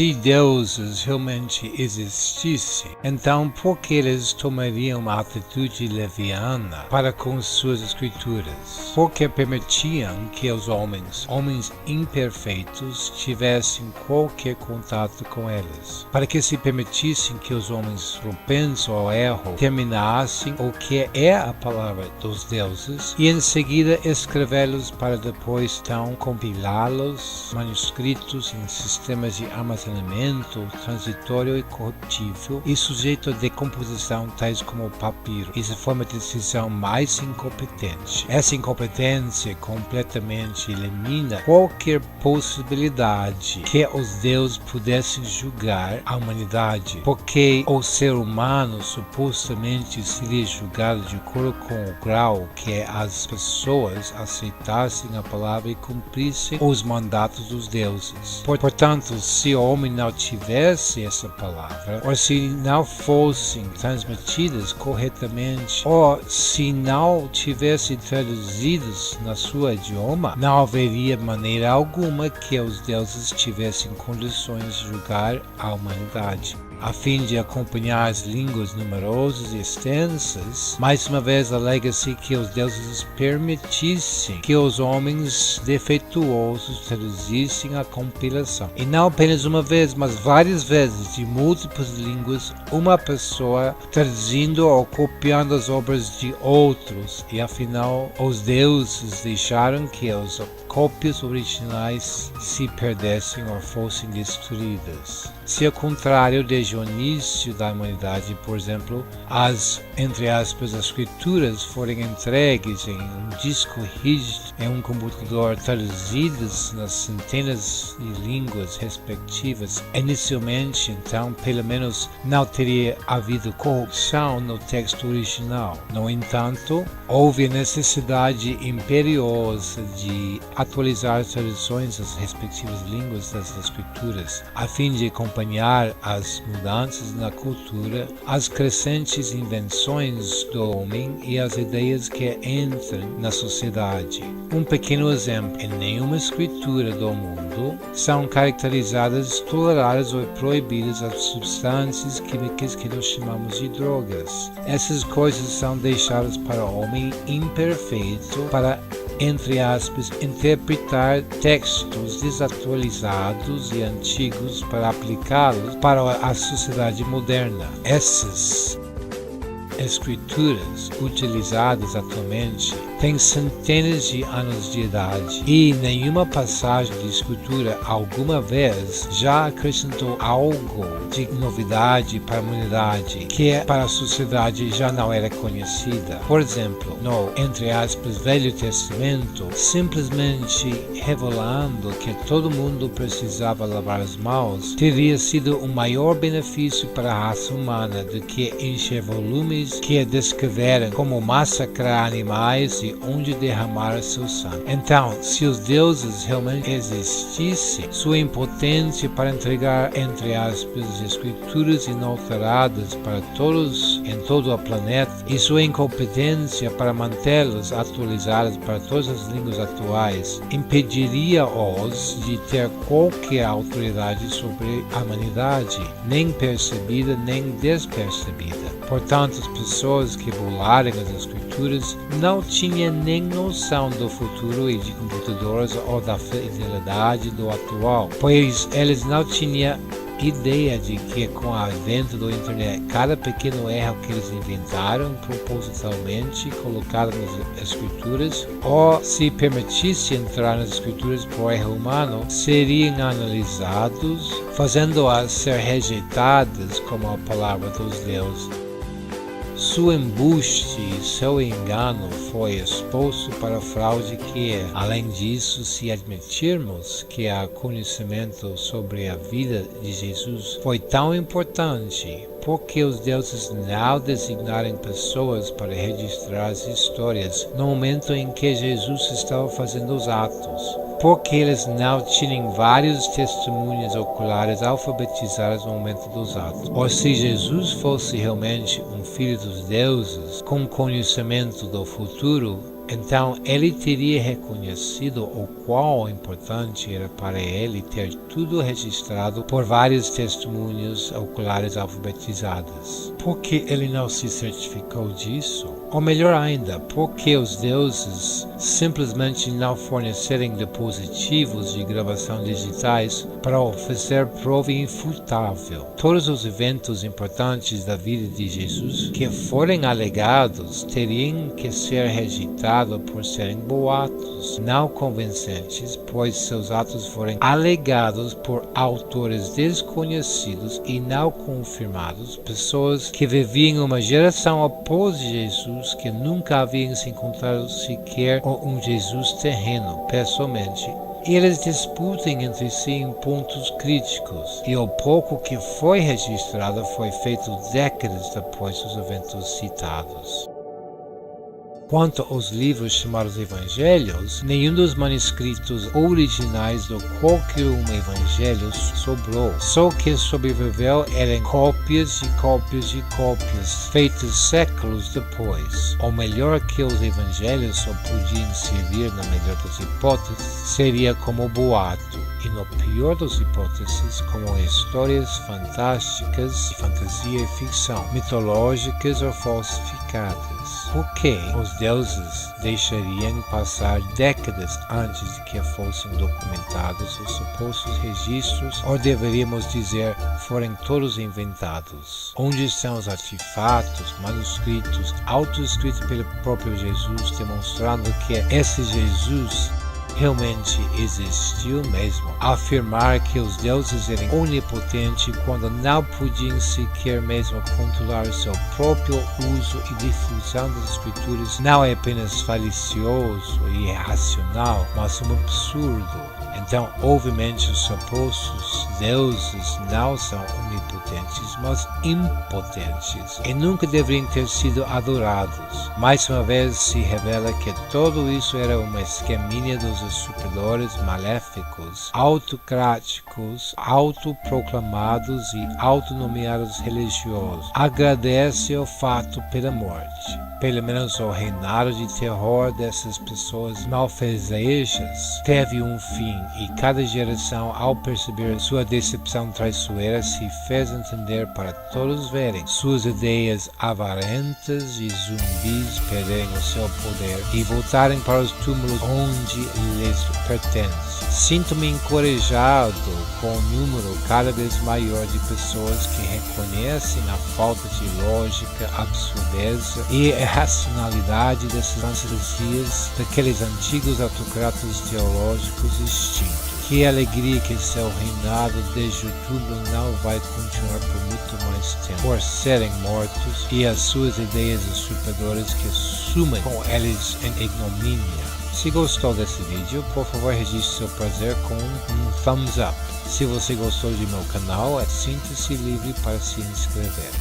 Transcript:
Se deuses realmente existissem, então por que eles tomariam uma atitude leviana para com suas escrituras? Por que permitiam que os homens imperfeitos, tivessem qualquer contato com eles? Para que se permitissem que os homens propensos ao erro terminassem o que é a palavra dos deuses e em seguida escrevê-los para depois então compilá-los manuscritos em sistemas de armazenamento transitório e corruptível e sujeito a decomposição tais como o papiro. Isso foi uma decisão mais incompetente. Essa incompetência completamente elimina qualquer possibilidade que os deuses pudessem julgar a humanidade, porque o ser humano supostamente seria julgado de acordo com o grau que as pessoas aceitassem a palavra e cumprissem os mandatos dos deuses. Portanto, se o homem não tivesse essa palavra, ou se não fossem transmitidas corretamente, ou se não tivessem traduzidos na sua idioma, não haveria maneira alguma que os deuses tivessem condições de julgar a humanidade. A fim de acompanhar as línguas numerosas e extensas, mais uma vez alega-se que os deuses permitissem que os homens defeituosos traduzissem a compilação. E não apenas uma vez, mas várias vezes, de múltiplas línguas, uma pessoa traduzindo ou copiando as obras de outros, e afinal os deuses deixaram que as cópias originais se perdessem ou fossem destruídas. Se ao contrário desde o início da humanidade, por exemplo, as, entre aspas, as escrituras forem entregues em um disco rígido em um computador traduzidas nas centenas de línguas respectivas, inicialmente, então, pelo menos não teria havido corrupção no texto original. No entanto, houve a necessidade imperiosa de atualizar as traduções das respectivas línguas das escrituras, a fim de acompanhar as mudanças na cultura, as crescentes invenções do homem e as ideias que entram na sociedade. Um pequeno exemplo: em nenhuma escritura do mundo são caracterizadas, toleradas ou proibidas as substâncias químicas que nós chamamos de drogas. Essas coisas são deixadas para o homem imperfeito para, entre aspas, interpretar textos desatualizados e antigos para aplicá-los para a sociedade moderna. Essas escrituras utilizadas atualmente têm centenas de anos de idade e nenhuma passagem de escritura alguma vez já acrescentou algo de novidade para a humanidade que para a sociedade já não era conhecida. Por exemplo, no, entre aspas, Velho Testamento, simplesmente revelando que todo mundo precisava lavar as mãos, teria sido um maior benefício para a raça humana do que encher volumes que descreveram como massacrar animais e onde derramar seu sangue. Então, se os deuses realmente existissem, sua impotência para entregar, entre aspas, escrituras inalteradas para todos em todo o planeta e sua incompetência para mantê-las atualizadas para todas as línguas atuais impediria-os de ter qualquer autoridade sobre a humanidade, nem percebida nem despercebida. Portanto, as pessoas que burlarem as escrituras não tinham nem noção do futuro e de computadores ou da fidelidade do atual, pois eles não tinham ideia de que com o advento do internet, cada pequeno erro que eles inventaram propositalmente colocado nas escrituras, ou se permitisse entrar nas escrituras por erro humano, seriam analisados, fazendo-as ser rejeitadas como a palavra dos deuses. Seu embuste e seu engano foi exposto para a fraude que, além disso, se admitirmos que o conhecimento sobre a vida de Jesus foi tão importante, porque os deuses não designaram pessoas para registrar as histórias no momento em que Jesus estava fazendo os atos? Porque eles não tinham vários testemunhas oculares alfabetizadas no momento dos atos? Ou se Jesus fosse realmente um filho dos deuses, com conhecimento do futuro, Então ele teria reconhecido o quão importante era para ele ter tudo registrado por vários testemunhos oculares alfabetizados. Por que ele não se certificou disso? Ou melhor ainda, por que os deuses simplesmente não fornecerem dispositivos de gravação digitais para oferecer prova irrefutável? Todos os eventos importantes da vida de Jesus que forem alegados teriam que ser rejeitados por serem boatos, não convincentes, pois seus atos foram alegados por autores desconhecidos e não confirmados, pessoas que viviam uma geração após Jesus que nunca haviam se encontrado sequer com um Jesus terreno, pessoalmente. Eles disputem entre si em pontos críticos, e o pouco que foi registrado foi feito décadas depois dos eventos citados. Quanto aos livros chamados Evangelhos, nenhum dos manuscritos originais do qualquer um evangelho sobrou. Só o que sobreviveu eram cópias de cópias de cópias, feitas séculos depois. Ou melhor, que os evangelhos só podiam servir, na melhor das hipóteses, seria como boato, e no pior das hipóteses, como histórias fantásticas de fantasia e ficção, mitológicas ou falsificadas. Por que os deuses deixariam passar décadas antes de que fossem documentados os supostos registros, ou deveríamos dizer, foram todos inventados? Onde estão os artefatos, manuscritos, autoescritos pelo próprio Jesus, demonstrando que esse Jesus realmente existiu mesmo? Afirmar que os deuses eram onipotentes quando não podiam sequer mesmo controlar seu próprio uso e difusão das escrituras não é apenas falicioso e irracional, mas um absurdo. Então, obviamente, os supostos deuses não são onipotentes, mas impotentes, e nunca deveriam ter sido adorados. Mais uma vez se revela que tudo isso era uma esqueminha dos usurpadores maléficos, autocráticos, autoproclamados e autonomeados religiosos. Agradece o fato pela morte. Pelo menos o reinado de terror dessas pessoas malfazejas teve um fim, e cada geração, ao perceber sua decepção traiçoeira, se fez entender para todos verem suas ideias avarentas e zumbis perderem o seu poder e voltarem para os túmulos onde lhes pertence. Sinto-me encorajado com o número cada vez maior de pessoas que reconhecem a falta de lógica, absurdeza e irracionalidade dessas fantasias daqueles antigos autocratas teológicos extintos. Que alegria que seu reinado desde outubro não vai continuar por muito mais tempo, por serem mortos, e as suas ideias usurpadoras que sumem com eles em ignomínia. Se gostou desse vídeo, por favor registre seu prazer com um thumbs up. Se você gostou de meu canal, sinta-se livre para se inscrever.